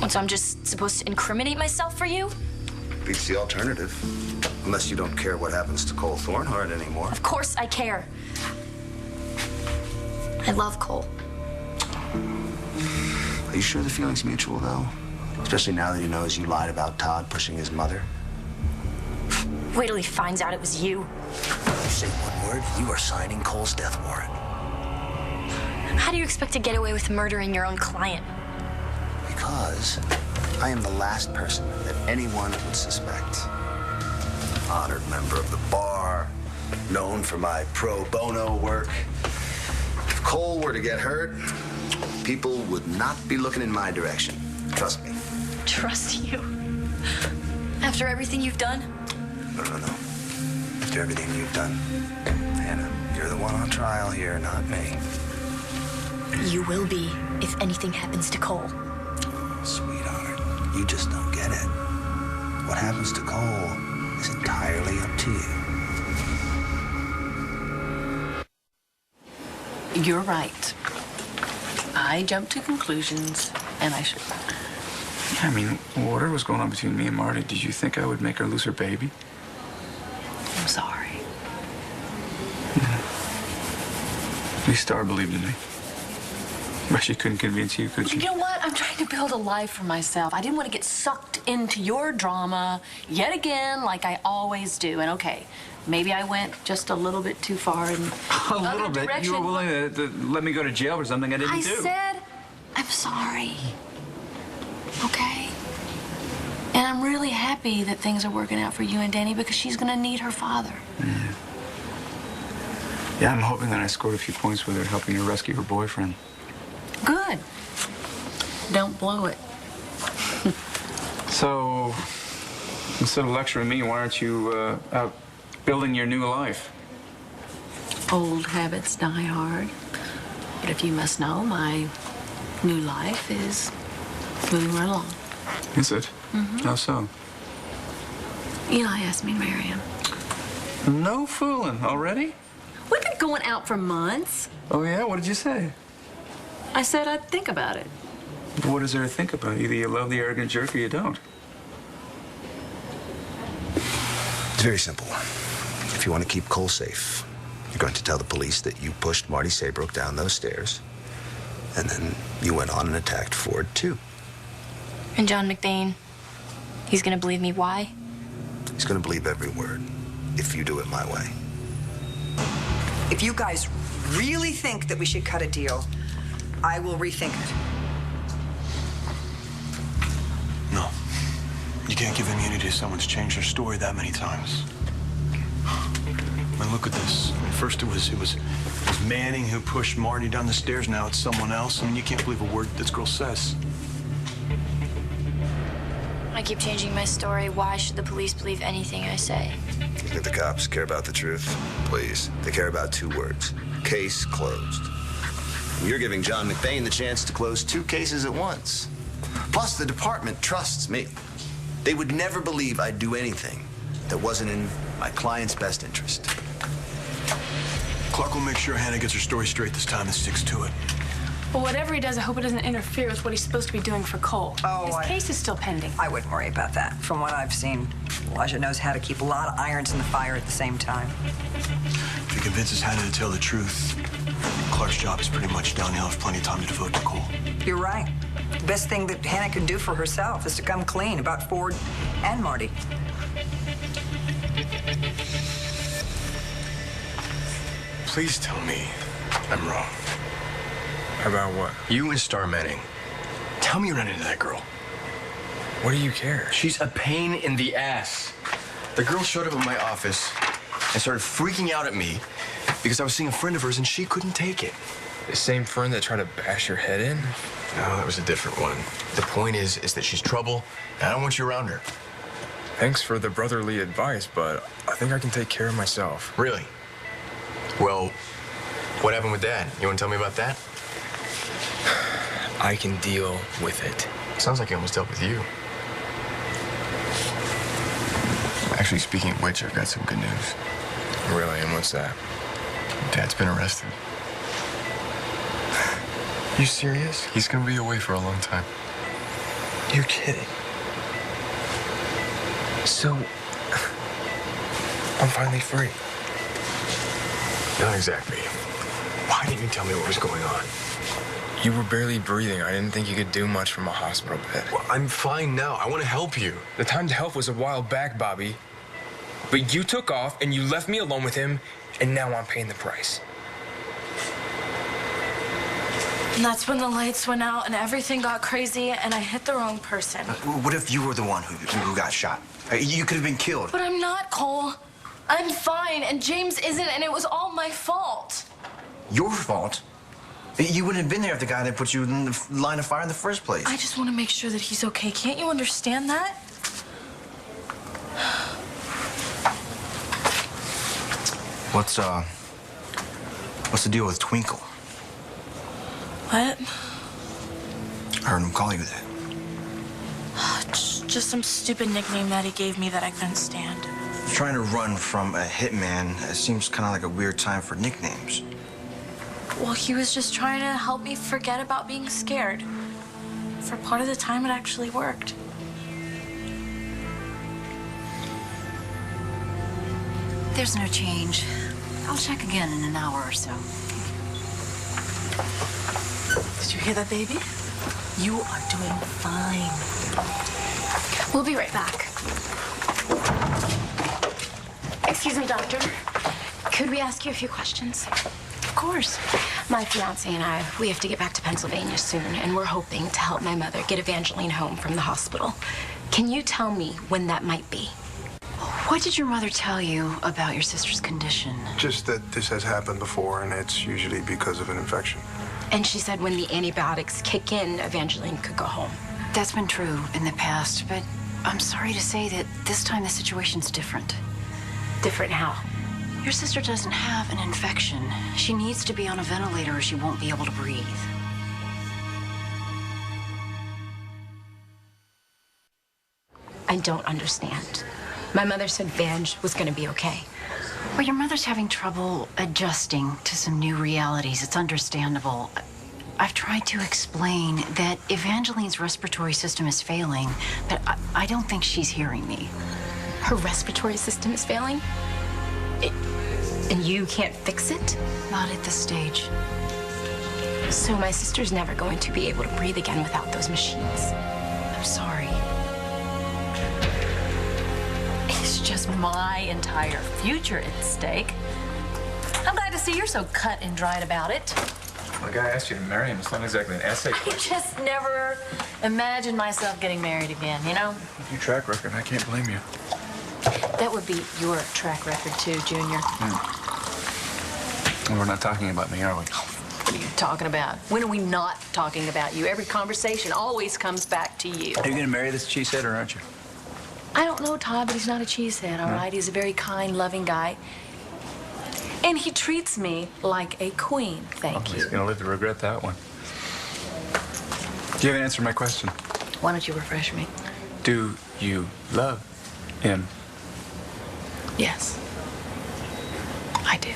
So I'm just supposed to incriminate myself for you? Beats the alternative. Unless you don't care what happens to Cole Thornhart anymore. Of course I care. I love Cole. Are you sure the feeling's mutual, though? Especially now that he knows you lied about Todd pushing his mother. Wait till he finds out it was you. You say one word, you are signing Cole's death warrant. How do you expect to get away with murdering your own client? Because I am the last person that anyone would suspect. Honored member of the bar, known for my pro bono work. If Cole were to get hurt, people would not be looking in my direction. Trust me. Trust you? After everything you've done? No. After everything you've done. Hannah, you're the one on trial here, not me. You will be if anything happens to Cole. Sweetheart, you just don't get it. What happens to Cole is entirely up to you. You're right. I jumped to conclusions, and I should. Yeah, I mean, whatever was going on between me and Marty, did you think I would make her lose her baby? I'm sorry. At least Star believed in me. But she couldn't convince you, could she? You know what? I'm trying to build a life for myself. I didn't want to get sucked into your drama yet again, like I always do. And okay, maybe I went just a little bit too far in A little bit? direction. You were willing to let me go to jail for something I didn't do. I said, I'm sorry. Okay? And I'm really happy that things are working out for you and Danny because she's going to need her father. Yeah, I'm hoping that I scored a few points with her helping her rescue her boyfriend. Good. Don't blow it. So, instead of lecturing me, why aren't you out building your new life? Old habits die hard. But if you must know, my new life is moving right along. Is it? How so? Eli asked me to marry him. No fooling. Already? We've been going out for months. Oh, yeah? What did you say? I said I'd think about it. What is there to think about? Either you love the arrogant jerk or you don't. It's very simple. If you want to keep Cole safe, you're going to tell the police that you pushed Marty Saybrook down those stairs, and then you went on and attacked Ford, too. And John McBain, he's gonna believe me. Why? He's going to believe every word if you do it my way. If you guys really think that we should cut a deal, I will rethink it. No. You can't give immunity to someone who's changed their story that many times. I mean, look at this. I mean, first it was Manning who pushed Marty down the stairs. Now it's someone else. I mean, you can't believe a word this girl says. I keep changing my story. Why should the police believe anything I say? You think the cops care about the truth? Please. They care about two words. Case closed. You're giving John McBain the chance to close two cases at once. Plus, the department trusts me. They would never believe I'd do anything that wasn't in my client's best interest. Clark will make sure Hannah gets her story straight this time and sticks to it. Well, whatever he does, I hope it doesn't interfere with what he's supposed to be doing for Cole. Oh, His case is still pending. I wouldn't worry about that. From what I've seen, Elijah knows how to keep a lot of irons in the fire at the same time. If he convinces Hannah to tell the truth, Clark's job is pretty much done. He'll have plenty of time to devote to Cole. You're right. The best thing that Hannah can do for herself is to come clean about Ford and Marty. Please tell me I'm wrong. About what? You and Star Manning. Tell me you ran into that girl. What do you care? She's a pain in the ass. The girl showed up at my office and started freaking out at me because I was seeing a friend of hers and she couldn't take it. The same friend that tried to bash your head in? No, that was a different one. The point is that she's trouble, and I don't want you around her. Thanks for the brotherly advice, but I think I can take care of myself. Really? Well, what happened with Dad? You want to tell me about that? I can deal with it. Sounds like he almost dealt with you. Actually, speaking of which, I've got some good news. Really, and what's that? Dad's been arrested. You serious? He's gonna be away for a long time. You're kidding. So, I'm finally free. Not exactly. Why didn't you tell me what was going on? You were barely breathing. I didn't think you could do much from a hospital bed. Well, I'm fine now. I want to help you. The time to help was a while back, Bobby. But you took off and you left me alone with him, and now I'm paying the price. And that's when the lights went out and everything got crazy and I hit the wrong person. What if you were the one who got shot? You could have been killed. But I'm not, Cole. I'm fine, and James isn't, and it was all my fault. Your fault? You wouldn't have been there if the guy that put you in the line of fire in the first place. I just want to make sure that he's okay. Can't you understand that? What's the deal with Twinkle? What? I heard him call you that. Just some stupid nickname that he gave me that I couldn't stand. Trying to run from a hitman seems kind of like a weird time for nicknames. Well, he was just trying to help me forget about being scared. For part of the time, it actually worked. There's no change. I'll check again in an hour or so. Did you hear that, baby? You are doing fine. We'll be right back. Excuse me, doctor. Could we ask you a few questions? Of course. My fiance and I, we have to get back to Pennsylvania soon, and we're hoping to help my mother get Evangeline home from the hospital. Can you tell me when that might be? What did your mother tell you about your sister's condition? Just that this has happened before, and it's usually because of an infection. And she said when the antibiotics kick in, Evangeline could go home. That's been true in the past, but I'm sorry to say that this time the situation's different. Different how? Your sister doesn't have an infection. She needs to be on a ventilator or she won't be able to breathe. I don't understand. My mother said Vange was gonna be okay. Well, your mother's having trouble adjusting to some new realities. It's understandable. I've tried to explain that Evangeline's respiratory system is failing, but I don't think she's hearing me. Her respiratory system is failing? And you can't fix it? Not at this stage. So my sister's never going to be able to breathe again without those machines. I'm sorry. It's just my entire future at stake. I'm glad to see you're so cut and dried about it. The guy asked you to marry him. It's not exactly an essay I question. just never imagined myself getting married again, you know? With your track record, I can't blame you. That would be your track record too, Junior. And we're not talking about me, are we? What are you talking about? When are we not talking about you? Every conversation always comes back to you. Are you gonna marry this cheesehead or aren't you? I don't know Todd, but he's not a cheesehead, all right? He's a very kind, loving guy. And he treats me like a queen, thank He's you. gonna live to regret that one. You haven't answered my question. Why don't you refresh me? Do you love him? Yes, I do.